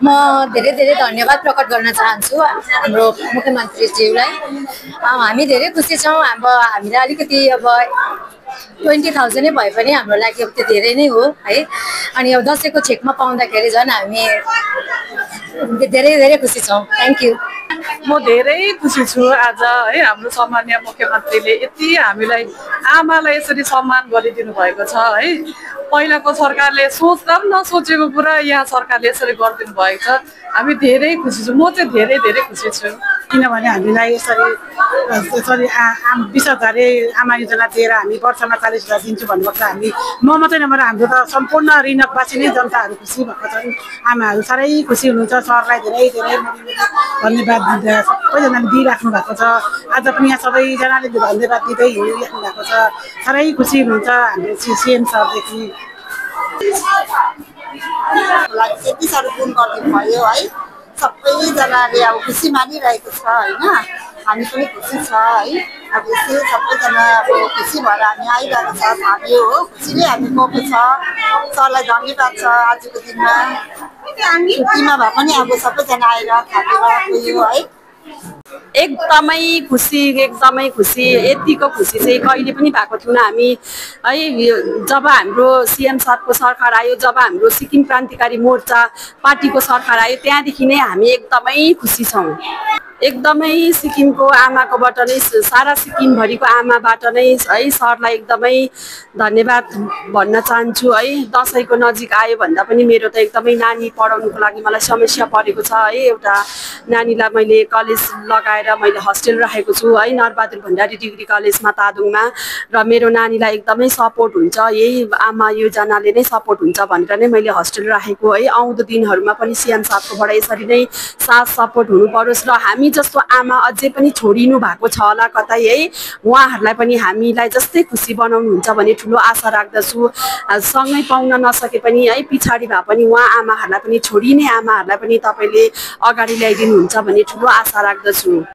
म धेरै धेरै धन्यवाद प्रकट गर्न चाहन्छु हाम्रो मुख्यमन्त्रीज्यूलाई। हामी धेरै खुसी छौँ। अब हामीलाई अलिकति अब 20,000 नै भए पनि हाम्रो लागि अब त्यो धेरै नै हो है। अनि अब दसैँको छेकमा पाउँदाखेरि झन् हामी धेरै धेरै खुसी छौँ। Thank you. म धेरै खुसी छु आज है हाम्रो सम्माननीय मुख्यमन्त्रीले यति हामीलाई आमालाई यसरी सम्मान गरिदिनु भएको छ है। पहिलाको सरकारले सोच्दा पनि नसोचेको कुरा यहाँ सरकारले यसरी गरिदिनु भएको छ। हामी धेरै खुसी छौँ। म चाहिँ धेरै धेरै खुसी छु किनभने हामीलाई यसरी 20,000 आमा योजना दिएर हामी वर्षमा 40,000 दिन्छु भन्नुभएको छ। हामी म मात्रै नभएर हाम्रो त सम्पूर्ण ऋणकवासी नै जनताहरू खुसी भएको छन्। आमाहरू साह्रै खुसी हुनुहुन्छ। सरलाई धेरै धेरै धन्यवाद दिँदा सबैजनाले दिइराख्नु भएको छ। आज पनि यहाँ सबैजनाले धन्यवाद दिँदै हिँडिराख्नु भएको छ। साह्रै खुसी हुनुहुन्छ हाम्रो सिएम सरदेखि। यति साह्रो गुण गरिदिनु भयो है। सबैजनाले अब खुसी मानिरहेको छ होइन। हामी पनि खुसी छ है। अब यसरी सबैजना अब खुसी भएर हामी आइरहेको छ। थाल्यो हो खुसी नै हामी गएको छ। सरलाई धन्यवाद छ आजको दिनमा। छुट्टीमा भए पनि अब सबैजना आएर थालेर गयो है। एकदमै खुसी। यतिको खुसी चाहिँ कहिले पनि भएको थिएन हामी है। जब हाम्रो सिएम सरको सरकार आयो, जब हाम्रो सिक्किम क्रान्तिकारी मोर्चा पार्टीको सरकार आयो, त्यहाँदेखि नै हामी एकदमै खुसी छौँ। एकदमै सिक्किमको आमाकोबाट नै सारा सिक्किमभरिको आमाबाट नै है सरलाई एकदमै धन्यवाद भन्न चाहन्छु है। दसैँको नजिक आयो भन्दा पनि मेरो त एकदमै नानी पढाउनुको लागि मलाई समस्या परेको छ है। एउटा नानीलाई मैले कलेज लगाएर मैले हस्टेल राखेको छु है, नरबहादुर भण्डारी डिग्री कलेजमा तादुङमा। र मेरो नानीलाई एकदमै सपोर्ट हुन्छ, यही आमा योजनाले नै सपोर्ट हुन्छ भनेर नै मैले हस्टेल राखेको है। आउँदो दिनहरूमा पनि सिएम साहबकोबाट यसरी नै साथ सपोर्ट हुनु परोस्। र हामी जस्तो आमा अझै पनि छोडिनु भएको छ होला कतै है। उहाँहरूलाई पनि हामीलाई जस्तै खुसी बनाउनुहुन्छ भन्ने ठुलो आशा राख्दछु। सँगै पाउन नसके पनि है, पछाडि भए पनि उहाँ आमाहरूलाई पनि छोडिने आमाहरूलाई पनि तपाईँले अगाडि ल्याइदिनुहुन्छ भन्ने ठुलो आशा राख्दछु।